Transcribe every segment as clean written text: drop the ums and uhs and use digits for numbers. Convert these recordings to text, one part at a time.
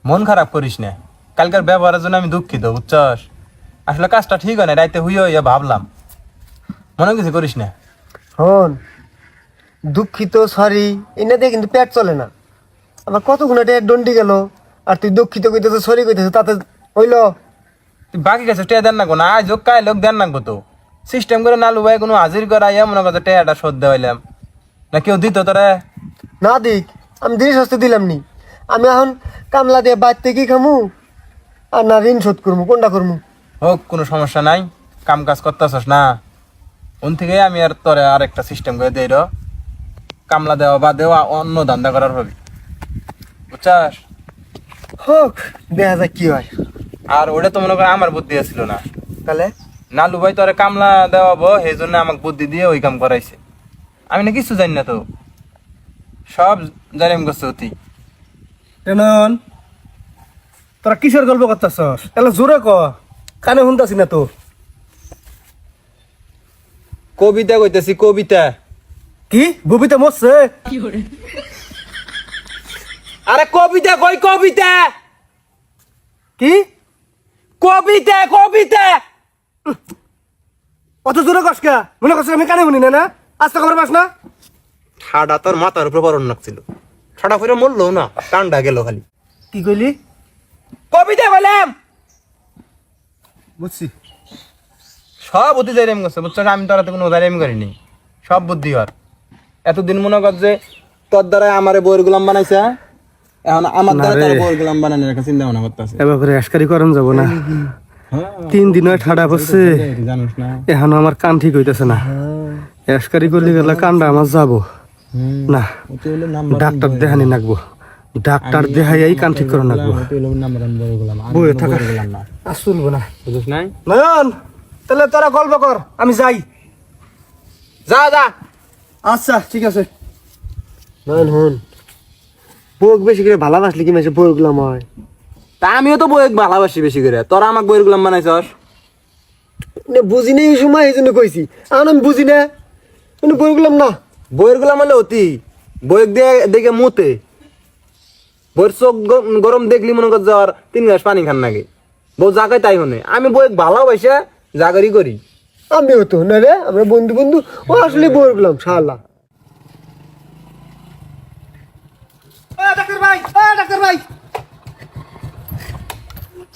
মন খারাপ করিস না, কালকার ব্যবহারের জন্য আমি দুঃখিত, বুঝছস? আসলে কাজটা ঠিক হয় না, রাইতে হুইয়া হইয়া ভাবলাম, মনে কিছু করিস না। হন দুঃখিত সরি এনে দিয়ে কিন্তু পেট চলে না। আবার কত গুণাটা দণ্ডি গেল আর তুই দুঃখিত কইতেছ সরি কইতেছ, তাতে হইল? তুই বাকি কাছে টেয়া দেন নাকবো না, আজ হোক কাল হোক দেন নাকবো তো। সিস্টেম করে নালু ভাই কোনো হাজির করা ইয়া মনে করছে টেয়াটা শোধ দেওয়াইলাম না, কেউ দিত তোরা? না দিক, আমি দিন সস্তে দিলাম নি। আমি এখন কামলা দিয়ে বাড়তে কি খামু আর না ঋণ শোধ করবো, কোনটা করবো? হোক, কোনো সমস্যা নাই, কাম কাজ করতেছস না, ওন থেকে আমি আর তোরে আর একটা সিস্টেম করে দেই র, কামলা দেওয়া বা দেওয়া অন্য ধান্দা করার হবে, বুঝছাস? হোক, দেখা যাক কি হয়। আর ওটা তো মনে কর আমার বুদ্ধি ছিল না, তাহলে নালু ভাই তোরে কামলা দেওয়াবো সেই জন্য আমাকে বুদ্ধি দিয়ে ওই কাম করাইছে। আমি না কিছু জানি না তো, সব জানি আমি করছে অতি। তেনন তোরা কিসের গল্প করতেছস? এলা জোরে ক, কানে শুনতাছি না তো। কবিতা কইতেছি, কবিতা। কি ববিতা মরছে? আরে কবিতা কই, কবিতা, কি কবিতা, কবিতা। অত জোরে কসকা? মনে করছিস আমি কানে শুনি না? না আস্তে খবর পাস না? ঠাডা তোর মাথার উপর পরন নাকছিল, ঠাডা ফিরে মরলো না, টান্ডা গেল খালি। কি কইলি? কবিতা বললাম, বুঝছি। সব বুদ্ধি জাইরাম করছে, বুঝছো? আমি তোর হাতে কোনো জাইরাম করিনি, সব বুদ্ধি হর। এতদিন মনে কর যে তোর দ্বারা আমারে বইয়ের গুলাম বানাইছে, এখন আমার দ্বারা তোর বইয়ের গুলাম বানানোর একটা চিন্তা ভাবনা করতেছে। এবার করে এসকারি করন যাব না। 3 দিন হয় ঠাডা পড়ছে, জানিস না? এখন আমার কান ঠিক হইতেছে না। এসকারি করলে গেলে কানটা আমার যাব না। ডাক্তার দেখানি নাকবো, ডাক্তার দেখাই কান ঠিক করে নাকবো। বইয়ে থাকা আর চলবো না, বুঝিস নাই? নয়ন তাহলে তোরা গল্প কর, আমি যাই। যা যা। আচ্ছা ঠিক আছে। নয়ন হন, বউক বেশি করে ভালোবাসলে কি মেসে বউ গুলাম হয়? তা আমিও তো বইয়ের ভালোবাসি বেশি করে, তোরা আমাকে বইয়ের গুলাম বানাইছস। না বুঝি না এই সময়, এই জন্য কইছি। এখন আমি বুঝি না, কিন্তু বউ গুলাম না। বইয়ের গুলাম হলে অতি, বইয়ের দিয়ে দেখে মুতে, বইয়ের চোখ গরম দেখলি মনে কর যাওয়ার 3 গ্লাস পানি খান নাকি, বউ জাগাই তাই হনে। আমি বই ভালোবাসা জাগারি করি। আমিও তো না রে, আমরা বন্ধু বন্ধু, ও আসলে বউ গুলাম শালা। ডাক্তার ভাই, ডাক্তার ভাই,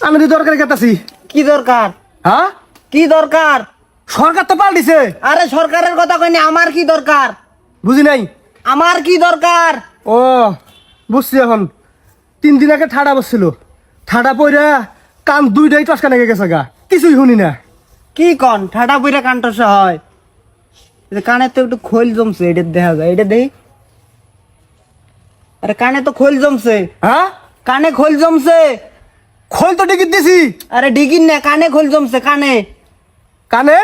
আমি তো দরকারি কাটাছি। কি দরকার? হ্যাঁ কি দরকার? সরকার তো পাল্টিছে। আরে সরকারের কথা কইনি, আমার কি দরকার? বুঝি নাই। আমার কি দরকার? ও বুঝছি এখন। 3 দিন আগে ঠাডা বসছিল, ঠাডা পইরা কান 2টাই টসকা লেগে গেছে গা, কিছুই শুনি না। কি কন ঠাডা পুইরা কানটসা হয়? কানে তো একটু খোল জমছে, এটা দেখা যায়, এটা দেই। আরে কানে তো খোল জমছে, হ্যাঁ কানে খোল জমছে। খোল তো টিকিট দিছি। আরে ডিগিন না, কানে খোল জমছে, কানে কানে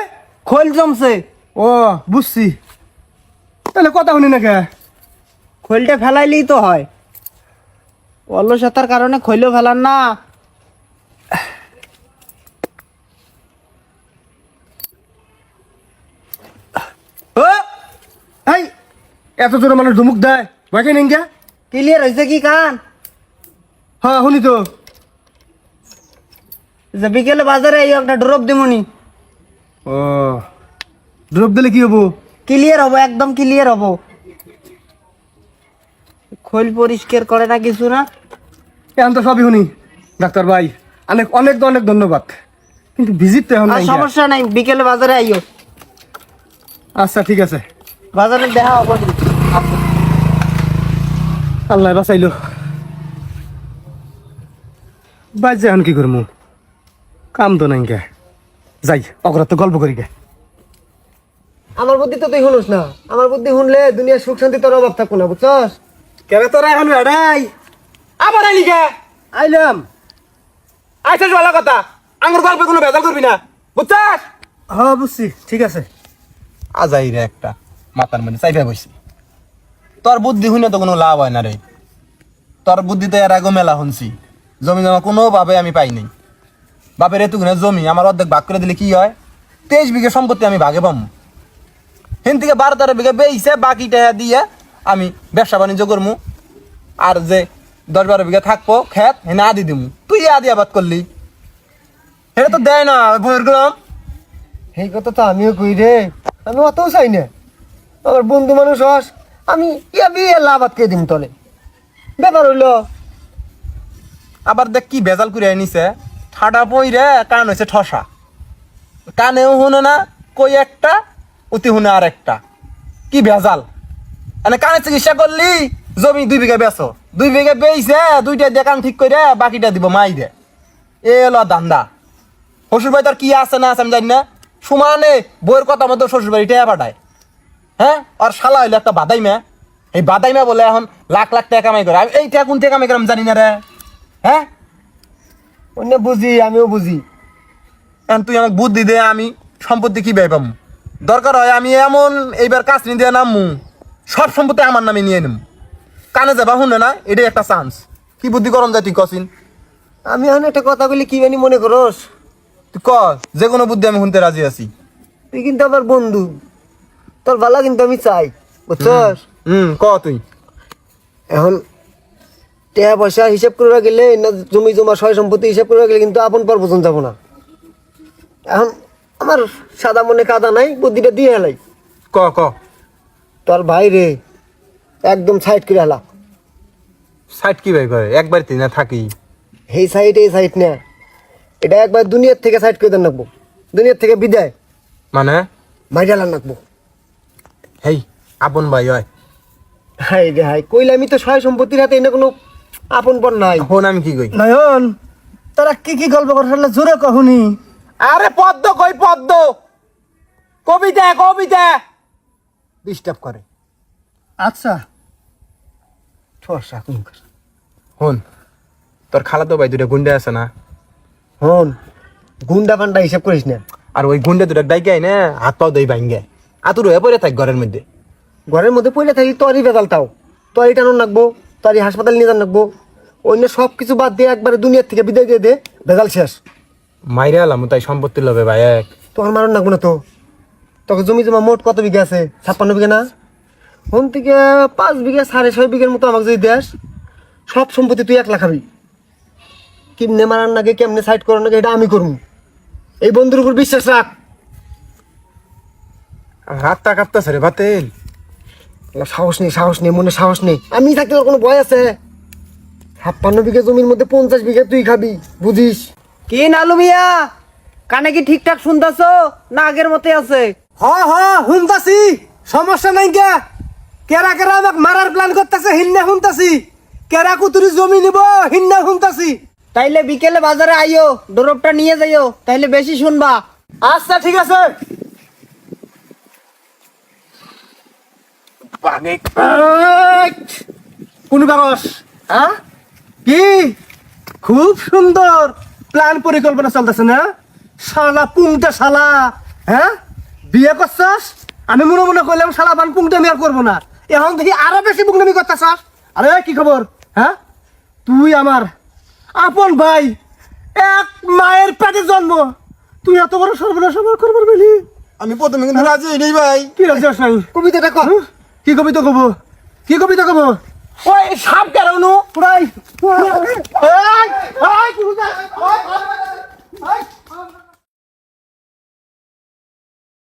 খোল জমছে। ও বুঝছি, তাহলে কথা শুনি না কে? খোলটা ফেলাইলেই তো হয়, অলসতার কারণে খৈলেও ফেলার না। ও এই এত জোরে মানুষ ধুমুক দেয়, ভয় নেই কে? ক্লিয়ার হয়েছে কি কান? হ্যাঁ শুনি তো। যে বিকেলে বাজারে এই একটা ড্রপ দিমুনি, ও ড্রপ দিলে কি হবো? ক্লিয়ার হবো, একদম ক্লিয়ার হবো। খোল পরিষ্কার করে না কিছু না। এখন তো সবই শুনি ডাক্তার ভাই, অনেক অনেক অনেক ধন্যবাদ, কিন্তু ভিজিট তো এখন আর নাই। সমস্যা নাই, বিকেলে বাজারে আইও। আচ্ছা ঠিক আছে, বাজারে দেখা হবো। আল্লাহ বাঁচাইলো। বাজ এখন কি করবো, কাম তো নাই কে। যাই অগরাত গল্প করি গে। আমার বুদ্ধি তো তুই শুনোস না, আমার বুদ্ধি শুনলে দুনিয়ার সুখ শান্তি তোর অভাব থাকবো না, বুঝছস? কেন তোরা এখন এড়াই আবার আইলি কে? আইলাম। আইছিস ভালো কথা, আঙ্গুর গল্পে কোনো ভেজাল করবি না, বুঝছস? হ্যাঁ বুঝছি, ঠিক আছে। আজাই রে একটা মাথার মধ্যে চাইপা বসছি। তোর বুদ্ধি শুনে তো কোনো লাভ হয় না রে, তোর বুদ্ধিতে এর আগে মেলা শুনছি, জমি জমা কোনোভাবে আমি পাই নাই। বাপের এতগুলো জমি আমার অর্ধেক ভাগ করে দিলে কি হয়? 23 বিঘা সম্পত্তি আমি ভাগে পাবো। হেন থেকে 12-13 বিঘা বেইছে, বাকি টাকা দিয়ে আমি ব্যবসা বাণিজ্য করবো। আর যে 10-12 বিঘা থাকবো খেত হেনে আদি দিমু তুই আদি আবাদ করলি এটা তো দেয় না বইয়ের গ্রাম। এই কথা তো আমিও কই রে, আমি অতও চাই না। আমার বন্ধু মানুষ হস, আমি ইয়া বিয়ে লাভাত কে দিম তলে। ব্যাপার হইলো আবার দেখ কি ভেজাল করে নিছে, ঠাডা পই রে কান হয়েছে ঠসা, কানেও শুনে না কই একটা অতি শুনে আর একটা, কি ভেজাল। মানে কানে চিকিৎসা করলি জমি 2 বিঘা বেচো, 2 বিঘা বেইছে 2টা দিয়ে কান ঠিক করে বাকিটা দিব মাই দে, এ হলো দান্দা। শ্বশুর বাড়ি তোর কি আছে না আছে আমি জানি না, সমানে বইয়ের কথা মতো শ্বশুর বাড়ি টেয়া পাঠায়। হ্যাঁ আর শালা হইলো একটা বাদাইমা, এই বাদাইমা বলে এখন লাখ লাখ টাকা কামাই করে, আমি এই টাকা কোন টাকা কামাই করে আমি জানি না রে। হ্যাঁ অন্য বুঝি, আমিও বুঝি। এখন তুই আমাকে বুদ্ধি দে, আমি সম্পত্তি কি ব্যয় পাবো, দরকার হয় আমি এমন এইবার কাজ নিয়ে দিয়ে নামমু সব সম্পত্তি আমার নামে নিয়ে নিম, কানে যাবা শুনে না, এটাই একটা চান্স। কি বুদ্ধি করম যায় তুই কসিন, আমি এখন একটা কথা বলি কি জানি মনে করস? তুই ক, যে কোনো বুদ্ধি আমি শুনতে রাজি আছি। তুই কিন্তু আমার বন্ধু, তোর ভালো কিন্তু আমি চাই, বুঝছস? ক তুই। এখন টাকা পয়সা হিসাব করে গেলে না, জমি জমা সয় সম্পত্তি হিসাব করে গেলে কিন্তু আপন পর পর্যন্ত যাবো না। এখন আমার সাদা মনে কাদা নাই, বুদ্ধিটা দিয়ে হেলাই। ক ক তোর ভাই রে একদম সাইড করে হেলা। সাইড কি ভাই করে, একবার তুই না থাকি এই সাইড এই সাইড না, এটা একবার দুনিয়ার থেকে সাইড করে দেন রাখবো, দুনিয়ার থেকে বিদায় মানে মাইডালান রাখবো। হেই আপন ভাই হয়। হাই রে হাই, কইলে আমি তো সয় সম্পত্তির হাতে এনে কোনো আপন পর নাই। এখন আমি কি কই, নয়ন তোরা কি কি গল্প করছিস জোরে কহুনি? আরে পদ্ম কই পদ্ম, কবিতা কবিতা ডিস্টার্ব করে আচ্ছা ঠসা কুঙ্কার। হন তোর খালাতো ভাই 2টা গুন্ডা আছে না, হন গুন্ডা পান্ডা হিসাব করিস না। আর ওই গুন্ডা 2টা ডাইকে আই না হাত পাও দেই ভাঙ্গে আতুর হয়ে পড়ে থাক ঘরের মধ্যে। ঘরের মধ্যে পড়লে থাকি তোরই বেজালটাও, তোরই টানুন রাখবো, তোরই হাসপাতাল নিয়ে যান রাখবো। অন্য সব কিছু বাদ দিয়ে একবারে দুনিয়ার থেকে বিদায় দিয়ে দে, বেজাল শেষ। মাইরে আলাম তাই সম্পত্তি লবে ভাই এক। তোর মারণ রাখবো না তো। তোকে জমি জমা মোট কত বিঘা আছে? 56 বিঘা না? হন থেকে 5 বিঘা 6.5 বিঘার মতো আমাকে যদি দেস, সব সম্পত্তি তুই 1 লাখ খাবি। কেমনে মারার নাকি কেমনে সাইড করার নাকি এটা আমি করবো। এই বন্ধুর উপর বিশ্বাস রাখ। হাতটা কাঁপতেছে রে বাতেল। সাহস নেই, সাহস নেই, মনে সাহস নেই। আমি থাকতে তোর কোনো ভয় আছে? 56 বিঘা জমির মধ্যে 50 বিঘা তুই খাবি, বুঝিস? কি নালু মিয়া, কানে কি ঠিকঠাক শুনতাছো না আগের মতোই আছে? হ হ শুনতাছি, সমস্যা নাই কে। কেরা কেরা আমাকে মারার প্ল্যান করতেছে হিন্না শুনতাছি, কেরা কুতুরি জমি নিব হিন্না শুনতাছি। তাইলে বিকেলে বাজারে আইও, ডরবটা নিয়ে যাইও, তাইলে বেশি শুনবা। আচ্ছা ঠিক আছে। কোন বারস? হ্যাঁ কি খুব সুন্দর প্ল্যান পরিকল্পনা চলতেছে না? শালা পুংটা শালা, হ্যাঁ বিয়ে করছস? আমি মনে মনে করলাম শালা বান পুংটামি আর করবো না, এখন দেখি আরো বেশি পুংটামি করতেছস। আরে কি খবর? হ্যাঁ তুই আমার আপন ভাই, এক মায়ের পেটে জন্ম, তুই এত বড় সর্বনাশ আমার করবার বলি? আমি প্রথমে কিন্তু রাজি নেই ভাই। কি রাজি নাই? কবিতাটা কর। কি কবিতা কব? কি কবিতা কব? ওই সাপ কেন পুরাই